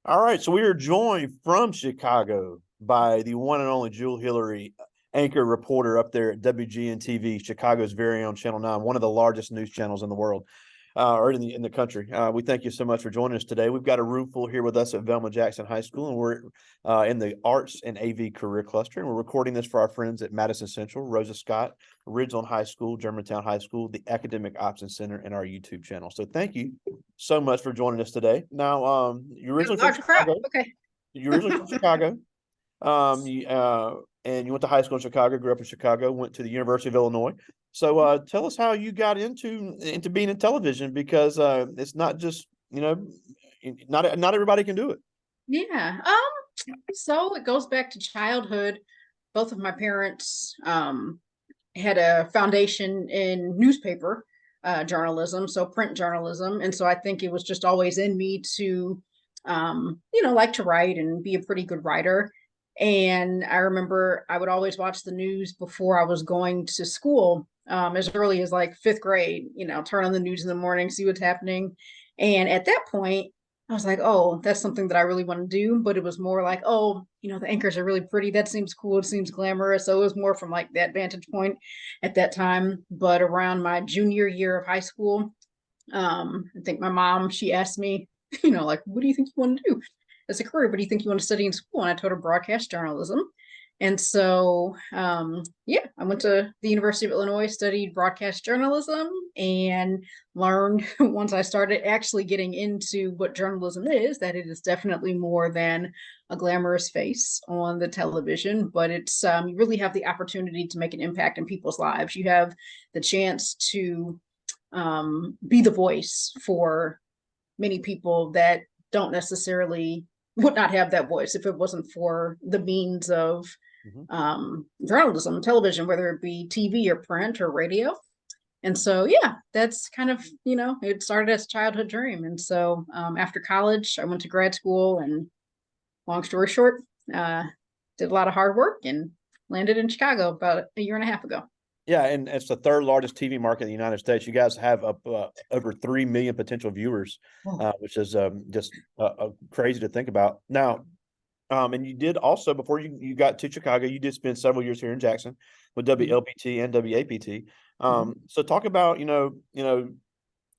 All right, so we are joined from Chicago by the one and only Jewell Hillery, anchor reporter up there at WGN TV, Chicago's very own Channel 9, one of the largest news channels in the world, or in the country. We thank you so much for joining us today. We've got a room full here with us at Velma Jackson High School, and we're in the Arts and AV Career Cluster, and we're recording this for our friends at Madison Central, Rosa Scott, Ridgeland High School, Germantown High School, the Academic Options Center, and our YouTube channel. So thank you so much for joining us today. Now, you're Got a originally from large crowd. Chicago. Okay. You're originally from Chicago. And you went to high school in Chicago, grew up in Chicago, went to the University of Illinois. So tell us how you got into being in television, because it's not just, not everybody can do it. Yeah. So it goes back to childhood. Both of my parents had a foundation in newspaper journalism, so print journalism. And so I think it was just always in me to like to write and be a pretty good writer. And I remember I would always watch the news before I was going to school, as early as like fifth grade, turn on the news in the morning, see what's happening. And at that point, I was like, oh, that's something that I really want to do. But it was more like, oh, the anchors are really pretty. That seems cool. It seems glamorous. So it was more from like that vantage point at that time. But around my junior year of high school, I think my mom, she asked me, like, what do you think you want to do as a career? What do you think you want to study in school? And I told her broadcast journalism. And so, I went to the University of Illinois, studied broadcast journalism, and learned once I started actually getting into what journalism is, that it is definitely more than a glamorous face on the television, but it's you really have the opportunity to make an impact in people's lives. You have the chance to be the voice for many people that don't necessarily would not have that voice if it wasn't for the means of journalism, television, whether it be TV or print or radio. And so, yeah, that's kind of, it started as a childhood dream. And so after college, I went to grad school, and long story short, did a lot of hard work and landed in Chicago about a year and a half ago. Yeah, and it's the third largest TV market in the United States. You guys have over 3 million potential viewers, which is just crazy to think about. Now, and you did also, before you got to Chicago, you did spend several years here in Jackson with WLPT and WAPT. So talk about, in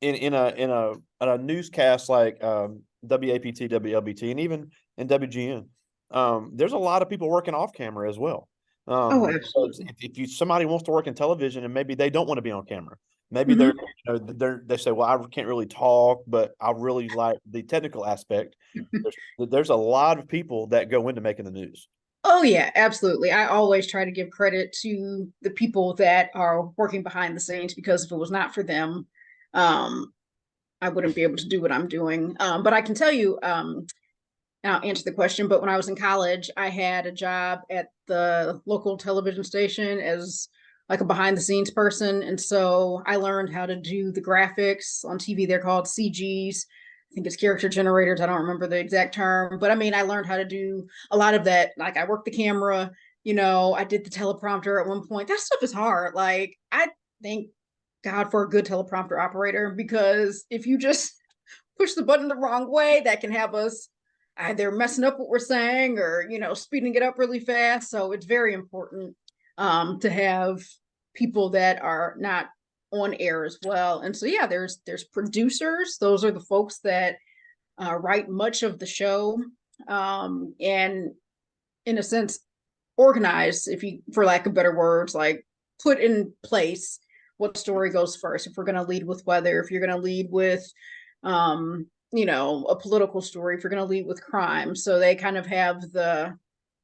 a newscast like WAPT, WLBT, and even in WGN, there's a lot of people working off camera as well. Oh, So absolutely. if somebody wants to work in television and maybe they don't want to be on camera, maybe they say, well, I can't really talk, but I really like the technical aspect. There's a lot of people that go into making the news. Oh, yeah, absolutely. I always try to give credit to the people that are working behind the scenes, because if it was not for them, um, I wouldn't be able to do what I'm doing. But I can tell you, I'll answer the question, but when I was in college, I had a job at the local television station as like a behind the scenes person. And so I learned how to do the graphics on TV. They're called CGs. I think it's character generators. I don't remember the exact term, but I mean, I learned how to do a lot of that. Like I worked the camera, I did the teleprompter at one point. That stuff is hard. Like I thank God for a good teleprompter operator, because if you just push the button the wrong way, that can have us either messing up what we're saying or speeding it up really fast. So it's very important to have people that are not on air as well. And so yeah, there's producers. Those are the folks that write much of the show, and in a sense organize, if you, for lack of better words, like put in place what story goes first. If we're going to lead with weather, if you're going to lead with a political story, if you're going to lead with crime. So they kind of have they're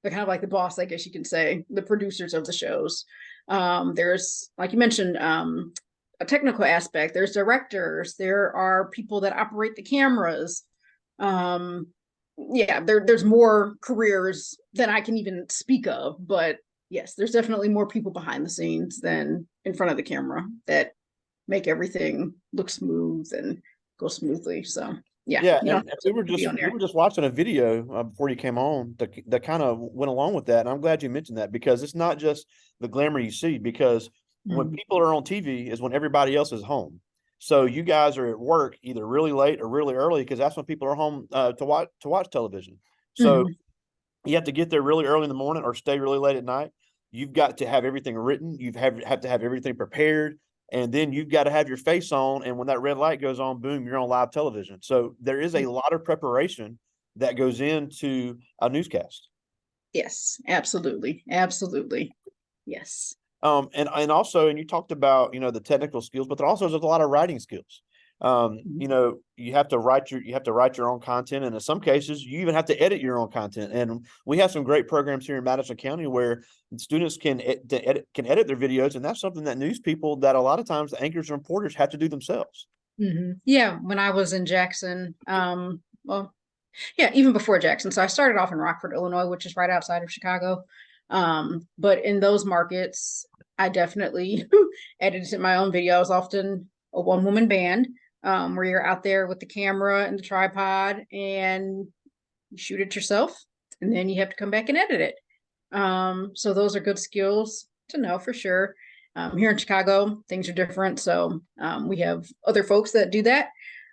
kind of like the boss, I guess you can say, the producers of the shows. There's, like you mentioned, a technical aspect. There's directors. There are people that operate the cameras. There's more careers than I can even speak of. But yes, there's definitely more people behind the scenes than in front of the camera that make everything look smooth and go smoothly. So yeah, Yeah, you don't and have we to were be just on we there. were just watching a video before you came on that kind of went along with that, and I'm glad you mentioned that, because it's not just the glamour you see. Because when Mm-hmm. people are on TV is when everybody else is home. So you guys are at work either really late or really early because that's when people are home to watch television. So Mhm. you have to get there really early in the morning or stay really late at night. You've got to have everything written. Have to have everything prepared, and then you've got to have your face on. And when that red light goes on, boom, you're on live television. So there is a lot of preparation that goes into a newscast. Yes, absolutely. Absolutely. Yes. And also, and you talked about, the technical skills, but there also is a lot of writing skills. Mhm. You have to write your own content, and in some cases, you even have to edit your own content. And we have some great programs here in Madison County where students can edit their videos, and that's something that news people that a lot of times the anchors and reporters have to do themselves. Yeah, when I was in Jackson, well, yeah, even before Jackson. So I started off in Rockford, Illinois, which is right outside of Chicago. But in those markets, I definitely edited my own videos, often a one-woman band, where you're out there with the camera and the tripod and you shoot it yourself, and then you have to come back and edit it. So those are good skills to know for sure. Here in Chicago, things are different. So we have other folks that do that.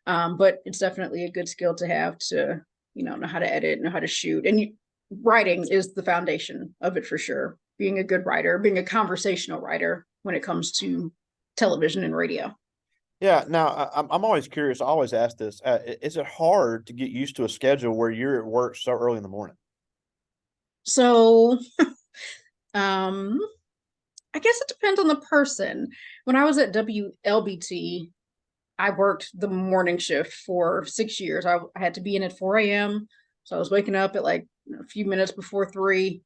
But it's definitely a good skill to have to, know how to edit, know how to shoot. And writing is the foundation of it for sure. Being a good writer, being a conversational writer when it comes to television and radio. Yeah. Now, I'm always curious. I always ask this: is it hard to get used to a schedule where you're at work so early in the morning? So um, I guess it depends on the person. When I was at WLBT, I worked the morning shift for 6 years. I had to be in at 4 a.m. So I was waking up at like a few minutes before 3,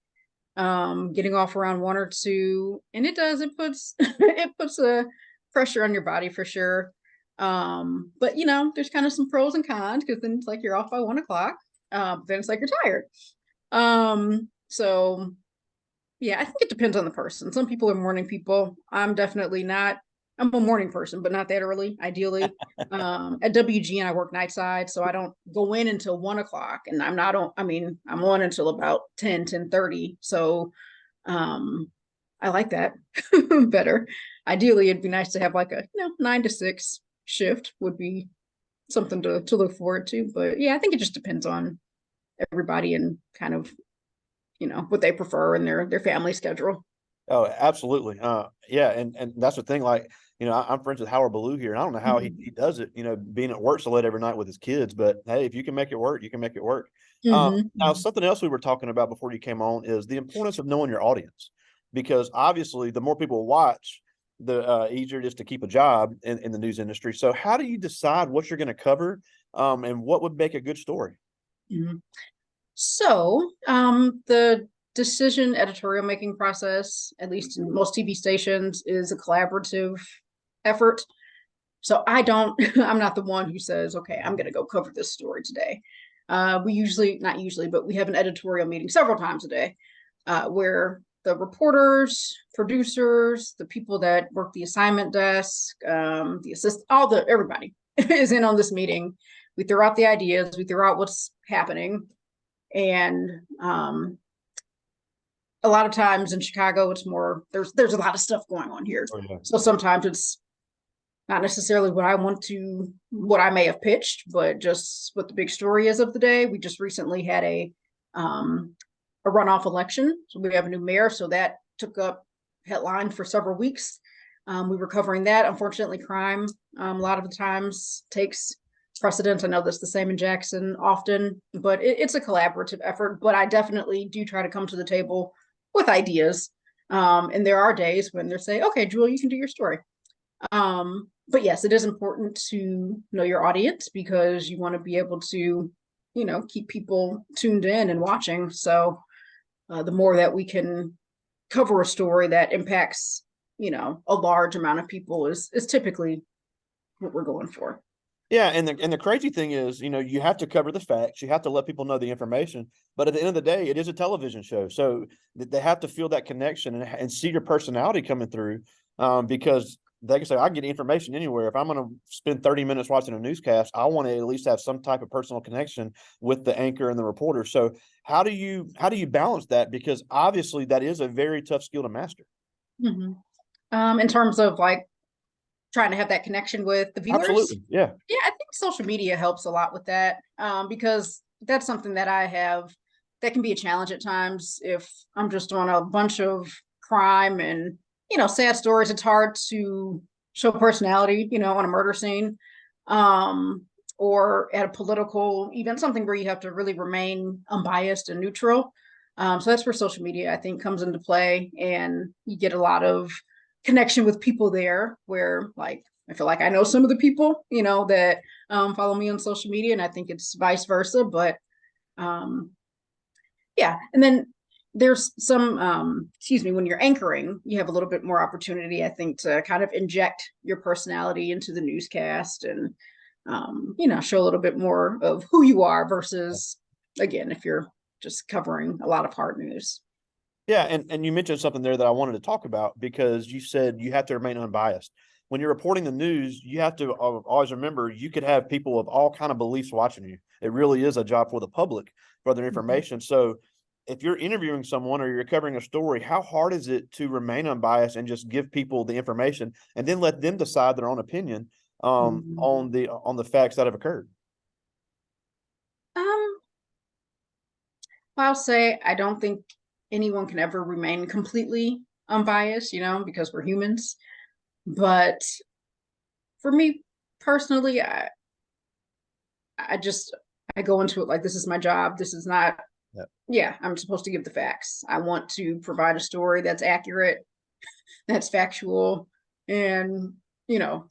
getting off around 1 or 2. And it puts it puts a pressure on your body for sure. But there's kind of some pros and cons because then it's like you're off by 1 o'clock. Then it's like you're tired. So yeah, I think it depends on the person. Some people are morning people. I'm definitely not. I'm a morning person, but not that early, ideally. At WGN, I work night side, so I don't go in until 1 o'clock. And I'm not on, I mean, I'm on until about 10:30. So I like that better. Ideally, it'd be nice to have like a 9 to 6 shift would be something to look forward to. But yeah, I think it just depends on everybody and kind of what they prefer and their family schedule. Oh, absolutely. Yeah, and that's the thing. Like, I'm friends with Howard Ballou here, and I don't know how he, Mhm. he does it. Being at work so late every night with his kids. But hey, if you can make it work, you can make it work. Now, Mhm. something else we were talking about before you came on is the importance of knowing your audience, because obviously, the more people watch, the easier it is to keep a job in the news industry. So, how do you decide what you're going to cover, and what would make a good story? Mhm. So, the decision editorial making process, at least in most TV stations, is a collaborative effort. So I don't, I'm not the one who says, okay, I'm going to go cover this story today. We usually, not usually, but we have an editorial meeting several times a day, where the reporters, producers, the people that work the assignment desk, the assist, everybody is in on this meeting. We throw out the ideas, we throw out what's happening, and a lot of times in Chicago, it's more there's a lot of stuff going on here. Oh, yeah. So sometimes it's not necessarily what I may have pitched, but just what the big story is of the day. We just recently had a runoff election, so we have a new mayor, so that took up headline for several weeks. We were covering that. Unfortunately, crime a lot of the times takes precedence. I know that's the same in Jackson often, but it's a collaborative effort. But I definitely do try to come to the table with ideas. And there are days when they're saying, okay, Jewell, you can do your story. But yes, it is important to know your audience because you want to be able to, keep people tuned in and watching. So the more that we can cover a story that impacts, a large amount of people is typically what we're going for. Yeah, and the crazy thing is, you have to cover the facts, you have to let people know the information, but at the end of the day, it is a television show, so they have to feel that connection and see your personality coming through, because they can say, I can get information anywhere. If I'm going to spend 30 minutes watching a newscast, I want to at least have some type of personal connection with the anchor and the reporter. So how do you balance that? Because obviously that is a very tough skill to master. Mhm. In terms of like trying to have that connection with the viewers. Absolutely. Yeah. Yeah, I think social media helps a lot with that, because that's something that I have that can be a challenge at times. If I'm just on a bunch of crime and, sad stories, it's hard to show personality, on a murder scene, or at a political event, something where you have to really remain unbiased and neutral. So that's where social media, I think, comes into play, and you get a lot of connection with people there where, like, I feel like I know some of the people, that follow me on social media, and I think it's vice versa. But yeah, and then there's some, excuse me, when you're anchoring, you have a little bit more opportunity, I think, to kind of inject your personality into the newscast and, show a little bit more of who you are versus, again, if you're just covering a lot of hard news. Yeah, and you mentioned something there that I wanted to talk about, because you said you have to remain unbiased. When you're reporting the news, you have to always remember you could have people of all kind of beliefs watching you. It really is a job for the public for their information. So if you're interviewing someone or you're covering a story, how hard is it to remain unbiased and just give people the information and then let them decide their own opinion on the facts that have occurred? Um, I'll say I don't think anyone can ever remain completely unbiased, because we're humans. But for me personally, I just I go into it like this is my job. This is not, yeah, I'm supposed to give the facts. I want to provide a story that's accurate, that's factual, and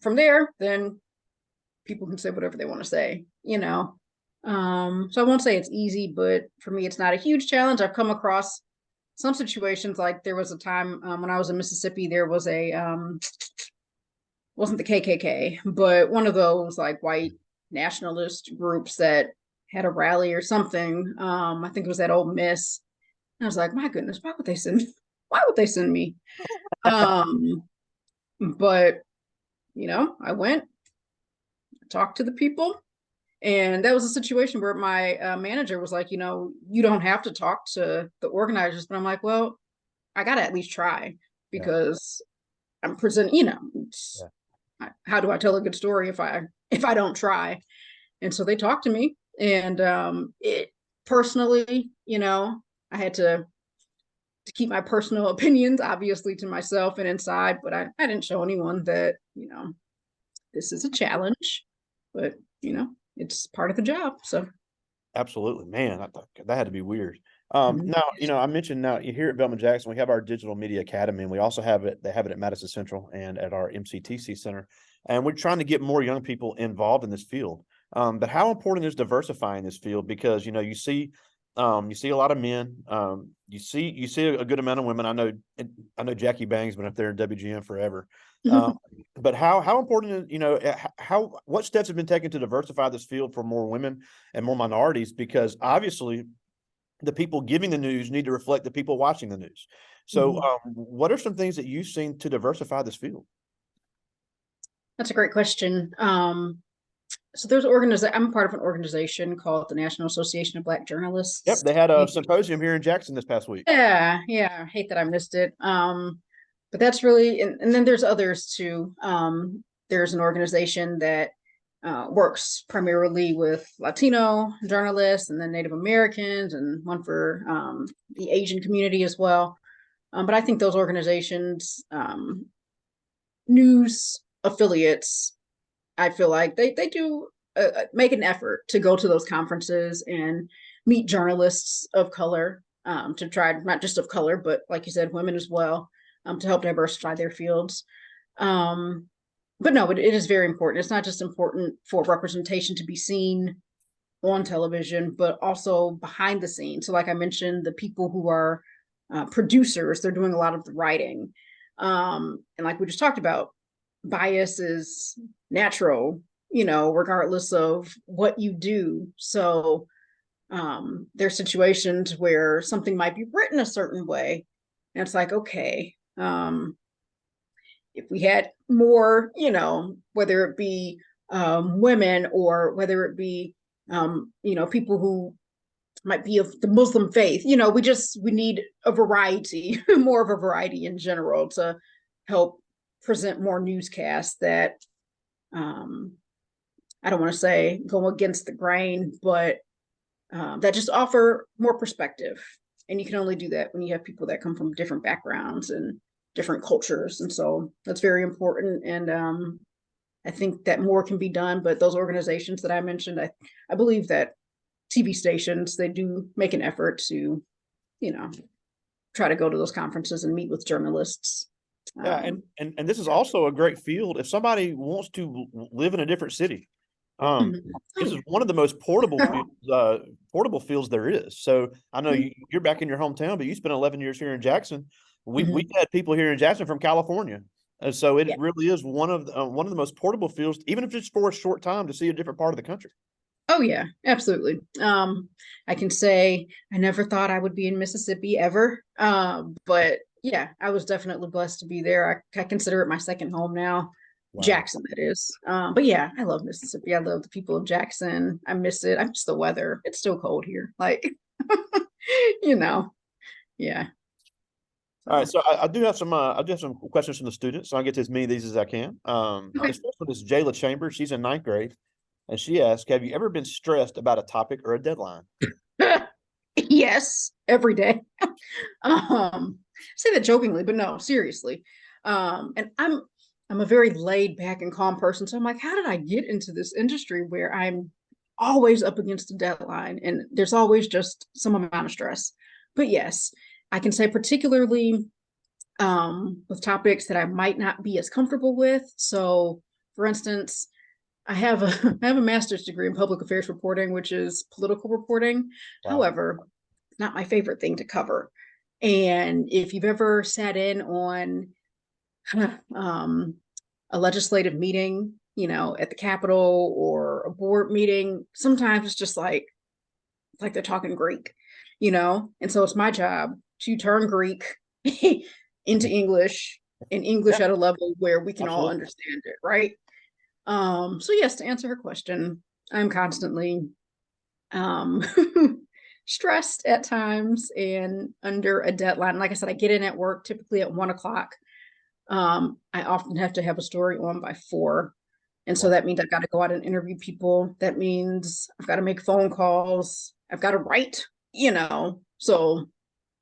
from there, then people can say whatever they want to say. So I won't say it's easy, but for me, it's not a huge challenge. I've come across some situations, like there was a time when I was in Mississippi, there was a wasn't the KKK, but one of those like white nationalist groups that had a rally or something. I think it was at Ole Miss. And I was like, my goodness, why would they send? Why would they send me? But I went, talked to the people, and that was a situation where my manager was like, you don't have to talk to the organizers, but I'm like, well, I got to at least try, because I'm presenting. How do I tell a good story if I don't try? And so they talked to me, and it personally, I had to keep my personal opinions obviously to myself and inside, but I didn't show anyone that this is a challenge, but it's part of the job. So Absolutely, man. I thought that had to be weird. Now, I mentioned now here at Belman Jackson, we have our Digital Media Academy, and we also have it. They have it at Madison Central and at our MCTC Center, and we're trying to get more young people involved in this field. But how important is diversifying this field? Because you see a lot of men. You see a good amount of women. I know Jackie Bang's been up there in WGN forever. But how important is, what steps have been taken to diversify this field for more women and more minorities? Because obviously the people giving the news need to reflect the people watching the news. So what are some things that you've seen to diversify this field? That's a great question. So there's I'm part of an organization called the National Association of Black Journalists. Yep, they had a symposium here in Jackson this past week. Yeah, I hate that I missed it. But that's really, and then there's others too. There's an organization that works primarily with Latino journalists, and then Native Americans, and one for the Asian community as well. But I think those organizations, news affiliates, I feel like they do make an effort to go to those conferences and meet journalists of color, to try, not just of color, but like you said, women as well, to help diversify their fields. But no, it is very important. It's not just important for representation to be seen on television, but also behind the scenes. So like I mentioned, the people who are producers, they're doing a lot of the writing. And like we just talked about, bias is natural, regardless of what you do. So there's situations where something might be written a certain way, and it's like, okay, if we had more, whether it be women, or whether it be people who might be of the Muslim faith, we need a variety, more of a variety in general, to help present more newscasts that I don't want to say go against the grain, but that just offer more perspective. And you can only do that when you have people that come from different backgrounds and different cultures. And so that's very important. And I think that more can be done. But those organizations that I mentioned, I believe that TV stations, they do make an effort to, try to go to those conferences and meet with journalists. Yeah, and this is also a great field if somebody wants to live in a different city. This is one of the most portable fields there is. So I know you're back in your hometown, but you spent 11 years here in Jackson. We had people here in Jackson from California, and so it really is one of the most portable fields, even if it's for a short time, to see a different part of the country. Oh yeah, absolutely. I can say I never thought I would be in Mississippi ever. But yeah, I was definitely blessed to be there. I consider it my second home now. Wow. Jackson, that is. But yeah, I love Mississippi. I love the people of Jackson. I miss it. I miss the weather. It's still cold here. Like, yeah. All right, so I do have some questions from the students, so I'll get to as many of these as I can. This first one is Jayla Chambers. She's in 9th grade, and she asks, "Have you ever been stressed about a topic or a deadline?" Yes, every day. I say that jokingly, but no, seriously. And I'm a very laid back and calm person, so I'm like, how did I get into this industry where I'm always up against a deadline and there's always just some amount of stress? But yes, I can say particularly with topics that I might not be as comfortable with. So, for instance, I have a master's degree in public affairs reporting, which is political reporting. Wow. However, it's not my favorite thing to cover. And if you've ever sat in on a legislative meeting, at the Capitol or a board meeting, sometimes it's just like they're talking Greek, and so it's my job to turn Greek into English and English at a level where we can all understand it, right? So yes, to answer her question, I'm constantly stressed at times and under a deadline. Like I said, I get in at work typically at 1:00. I often have to have a story on by 4. And so that means I've got to go out and interview people. That means I've got to make phone calls. I've got to write, so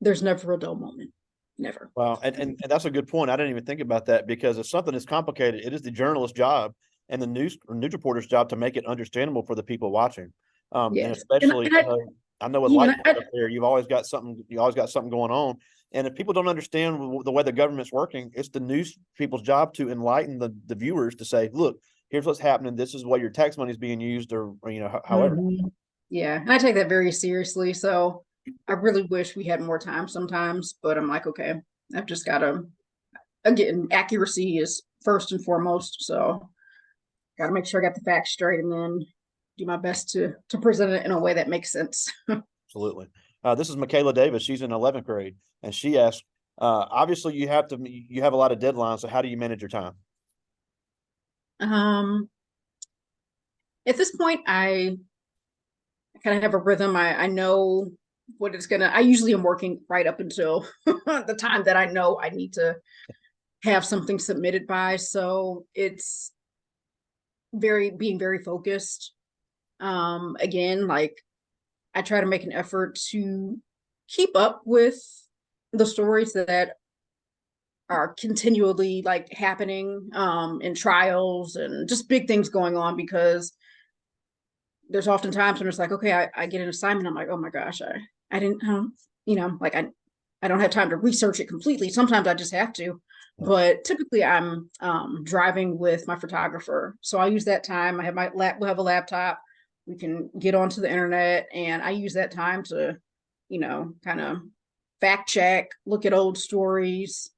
there's never a dull moment. Never. Wow. And that's a good point. I didn't even think about that, because if something is complicated, it is the journalist's job and the news reporter's job to make it understandable for the people watching. And especially, I know with life up there, you've always got something going on. And if people don't understand the way the government's working, it's the news people's job to enlighten the viewers to say, look, here's what's happening. This is why your tax money is being used, or however. Yeah. And I take that very seriously. So I really wish we had more time sometimes, but I'm like, okay, I've just got to, again, accuracy is first and foremost. So got to make sure I got the facts straight and then do my best to present it in a way that makes sense. Absolutely. This is Michaela Davis. She's in 11th grade, and she asks, obviously you have a lot of deadlines. So how do you manage your time? At this point, I kind of have a rhythm. I know what it's I usually am working right up until the time that I know I need to have something submitted by. So it's being very focused. Again, like I try to make an effort to keep up with the stories that are continually like happening in trials and just big things going on, because there's often times when it's like, okay, I get an assignment, I'm like, oh my gosh, I didn't like I don't have time to research it completely. Sometimes I just have to, but typically I'm driving with my photographer, so I use that time. I have we'll have a laptop, we can get onto the internet, and I use that time to kind of fact check, look at old stories,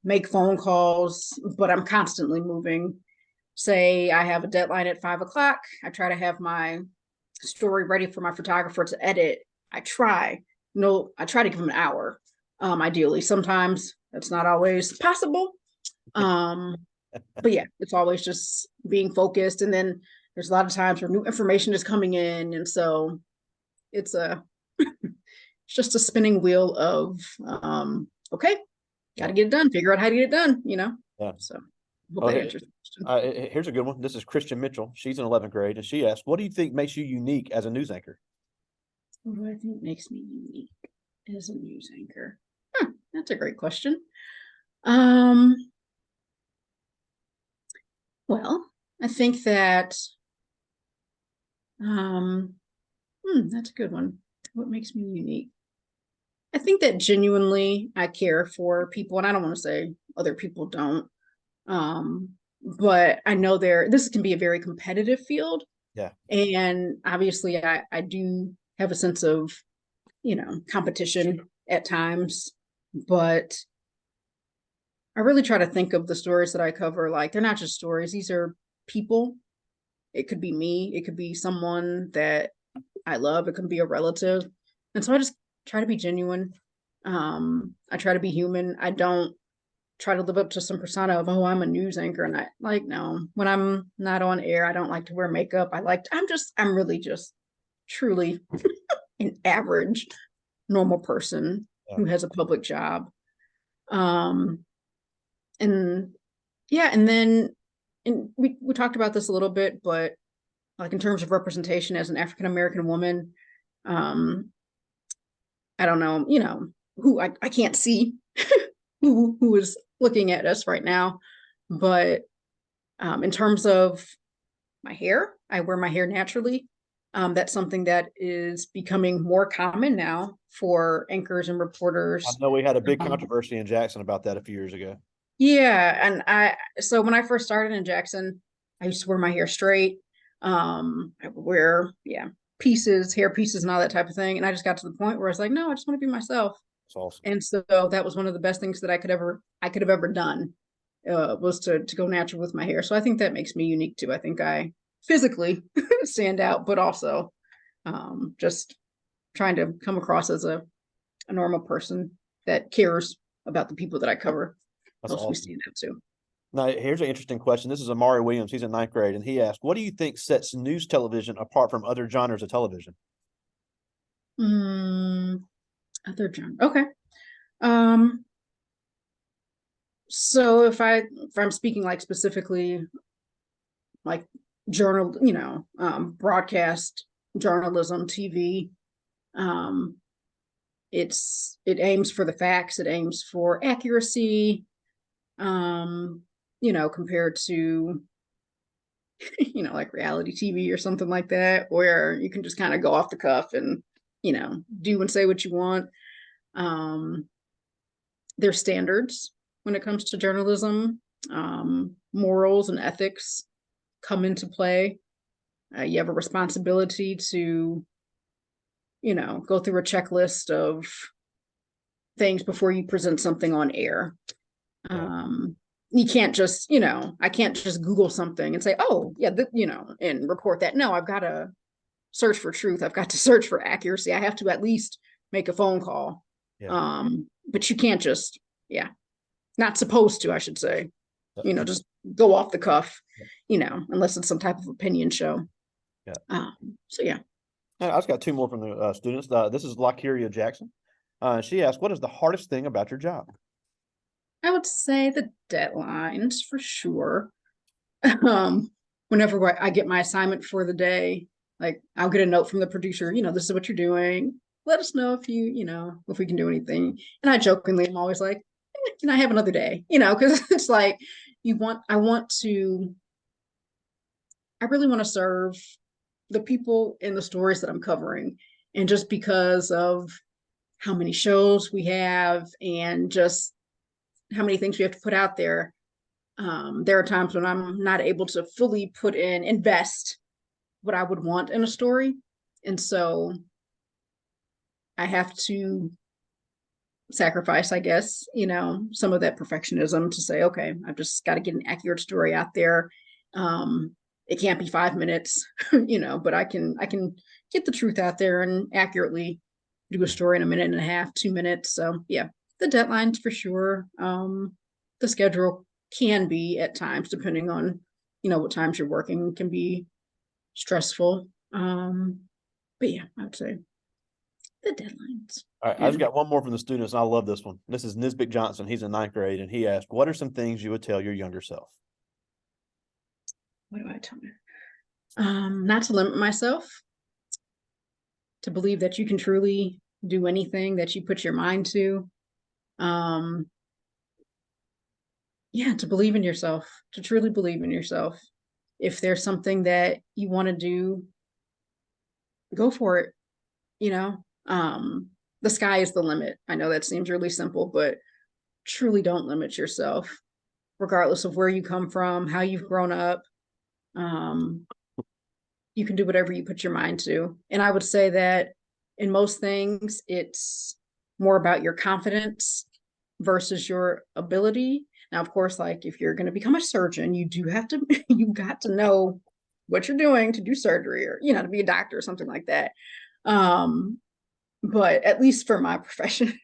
make phone calls, but I'm constantly moving. Say I have a deadline at 5:00, I try to have my story ready for my photographer to edit. I try to give him an hour, ideally. Sometimes that's not always possible. But yeah, it's always just being focused. And then there's a lot of times where new information is coming in. And so it's it's just a spinning wheel of, okay, got to get it done, figure out how to get it done, Yeah. So hope Oh, that answers the question. here's a good one. This is Christian Mitchell. She's in 11th grade, and she asked, "What do you think makes you unique as a news anchor?" What do I think makes me unique as a news anchor? That's a great question. Well, I think that that's a good one. What makes me unique? I think that genuinely I care for people, and I don't want to say other people don't. But I know this can be a very competitive field. Yeah. And obviously I do have a sense of, competition at times, but I really try to think of the stories that I cover like they're not just stories, these are people. It could be me, it could be someone that I love, it could be a relative. And so I just try to be genuine. I try to be human. I don't try to live up to some persona of, oh, I'm a news anchor. And no, when I'm not on air, I don't like to wear makeup. I'm really just truly an average, normal person who has a public job. And yeah, and then we talked about this a little bit, but like in terms of representation as an African American woman, um, I don't know, who I can't see who is looking at us right now, but in terms of my hair, I wear my hair naturally. That's something that is becoming more common now for anchors and I reporters. know we had a big controversy in Jackson about that a few years ago. Yeah, and so when I first started in Jackson, I used to wear my hair straight. I would wear, pieces, hair pieces and all that type of thing. And I just got to the point where I was like, no, I just want to be myself. It's awesome. And so that was one of the best things that I could have ever done, was to go natural with my hair. So I think that makes me unique too. I think I physically stand out, but also just trying to come across as a normal person that cares about the people that I cover. That's Helps me awesome. stand out too. Now, here's an interesting question. This is Amari Williams. He's in 9th grade, and he asked, "What do you think sets news television apart from other genres of television?" Other genre. Okay. Um, so if I'm speaking like specifically like journal, broadcast journalism, TV, um, it aims for the facts, it aims for accuracy, compared to like reality TV or something like that, where you can just kind of go off the cuff and, do and say what you want. Um, there's standards when it comes to journalism. Morals and ethics come into play. You have a responsibility to, go through a checklist of things before you present something on air. You can't just, I can't just Google something and say, oh, yeah, and report that. No, I've got to search for truth. I've got to search for accuracy. I have to at least make a phone call. But you can't just, not supposed to, I should say, just go off the cuff, unless it's some type of opinion show. So yeah. I just got two more from the students. This is Lakeria Jackson. She asked, "What is the hardest thing about your job?" I would say the deadlines for sure. Whenever I get my assignment for the day, like I'll get a note from the producer, this is what you're doing. Let us know if we can do anything. And I jokingly am always like, can I have another day? Because it's like I really want to serve the people in the stories that I'm covering. And just because of how many shows we have and just how many things we have to put out there, there are times when I'm not able to fully invest what I would want in a story. And so I have to sacrifice, I guess, some of that perfectionism to say, okay, I've just got to get an accurate story out there. It can't be 5 minutes, but I can get the truth out there and accurately do a story in a minute and a half, 2 minutes. So yeah, the deadlines for sure. The schedule can be at times, depending on, what times you're working, can be stressful. But yeah, I would say The deadlines. All right, I just got one more from the students, and I love this one. This is Nisbick Johnson. He's in 9th grade, and he asked, "What are some things you would tell your younger self?" What do I tell me? Not to limit myself, to believe that you can truly do anything that you put your mind to. Yeah, to believe in yourself, to truly believe in yourself. If there's something that you want to do, go for it. You know, the sky is the limit. I know that seems really simple, but truly don't limit yourself, regardless of where you come from, how you've grown up. You can do whatever you put your mind to. And I would say that in most things, it's more about your confidence versus your ability. Now, of course, like if you're going to become a surgeon, you do have to, you got to know what you're doing to do surgery, or, to be a doctor or something like that. But at least for my profession,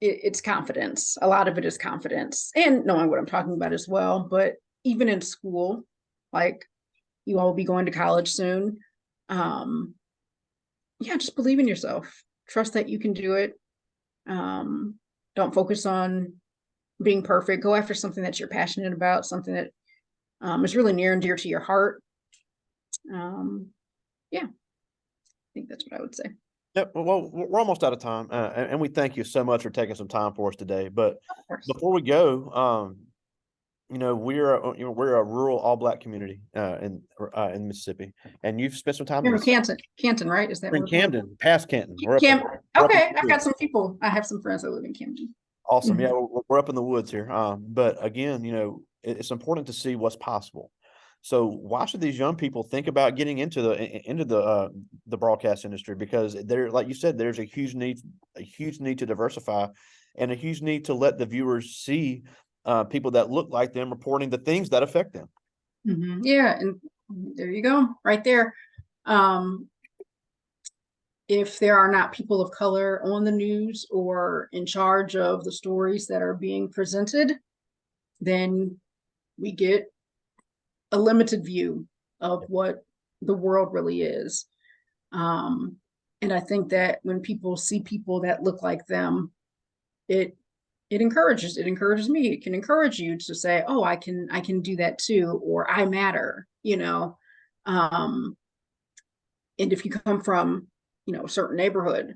it's confidence. A lot of it is confidence and knowing what I'm talking about as well. But even in school, like you all will be going to college soon. Just believe in yourself. Trust that you can do it. Don't focus on being perfect. Go after something that you're passionate about, something that is really near and dear to your heart. I think that's what I would say. Yeah, well, we're almost out of time, and we thank you so much for taking some time for us today. But before we go, we're a rural all Black community in Mississippi, and you've spent some time You're in in Canton, right? Is that We're in Camden, past Canton. We're okay, I've got some people. I have some friends that live in Camden. Awesome. Yeah, we're up in the woods here. But again, it's important to see what's possible. So why should these young people think about getting into the broadcast industry? Because like you said, there's a huge need to diversify, and a huge need to let the viewers see people that look like them reporting the things that affect them. Yeah, and there you go, right there. If there are not people of color on the news or in charge of the stories that are being presented, then we get a limited view of what the world really is. And I think that when people see people that look like them, it encourages me. It can encourage you to say, oh, I can do that too, or I matter, and if you come from a certain neighborhood,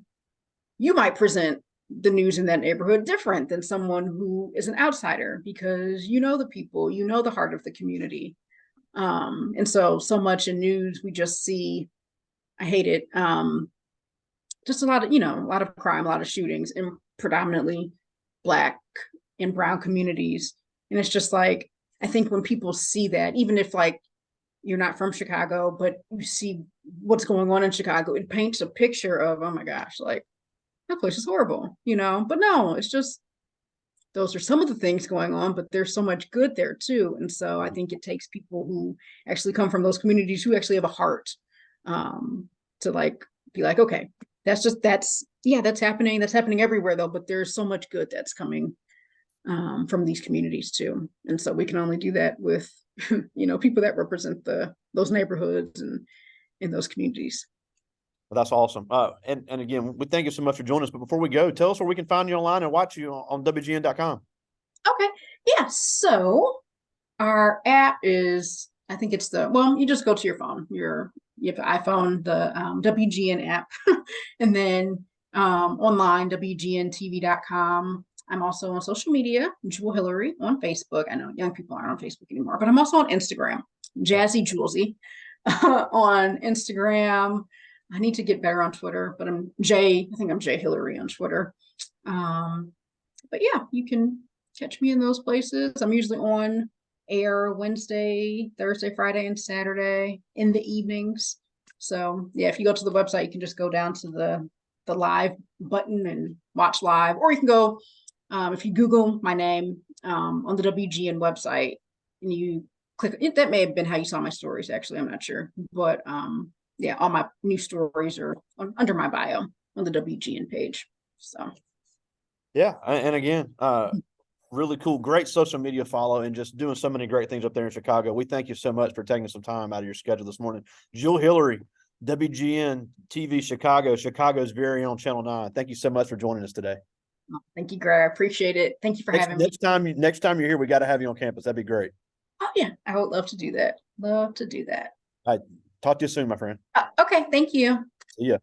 you might present the news in that neighborhood different than someone who is an outsider, because the people, the heart of the community. And so much in news we just see, I hate it, just a lot of crime, a lot of shootings in predominantly Black and brown communities. And it's just like, I think when people see that, even if like you're not from Chicago, but you see what's going on in Chicago, it paints a picture of, oh my gosh, like that place is horrible, but no, it's just, those are some of the things going on, but there's so much good there too. And so I think it takes people who actually come from those communities, who actually have a heart, to like be like, okay, that's happening. That's happening everywhere though, but there's so much good that's coming from these communities too. And so we can only do that with people that represent those neighborhoods and in those communities. Well, that's awesome. And again, we thank you so much for joining us. But before we go, tell us where we can find you online and watch you on WGN.com. Okay. Yeah. So our app is, I think it's you just go to your phone. You have an iPhone, the WGN app, and then online, WGNTV.com. I'm also on social media, Jewell Hillery on Facebook. I know young people aren't on Facebook anymore, but I'm also on Instagram, Jazzy Jewelsy on Instagram. I need to get better on Twitter, but I think I'm Jay Hillery on Twitter. But yeah, you can catch me in those places. I'm usually on air Wednesday, Thursday, Friday, and Saturday in the evenings. So yeah, if you go to the website, you can just go down to the live button and watch live, or you can go, if you Google my name on the WGN website and you click it, that may have been how you saw my stories, actually, I'm not sure, but yeah, all my new stories are under my bio on the WGN page. So yeah, and again, really cool, great social media follow, and just doing so many great things up there in Chicago. We thank you so much for taking some time out of your schedule this morning. Jewell Hillery, WGN TV Chicago, Chicago's very own Channel 9. Thank you so much for joining us today. Thank you, Greg. I appreciate it. Thank you for having me. Next time you're here, we got to have you on campus. That'd be great. Oh yeah, I would love to do that. Love to do that. All right. Talk to you soon, my friend. Okay, thank you. See ya.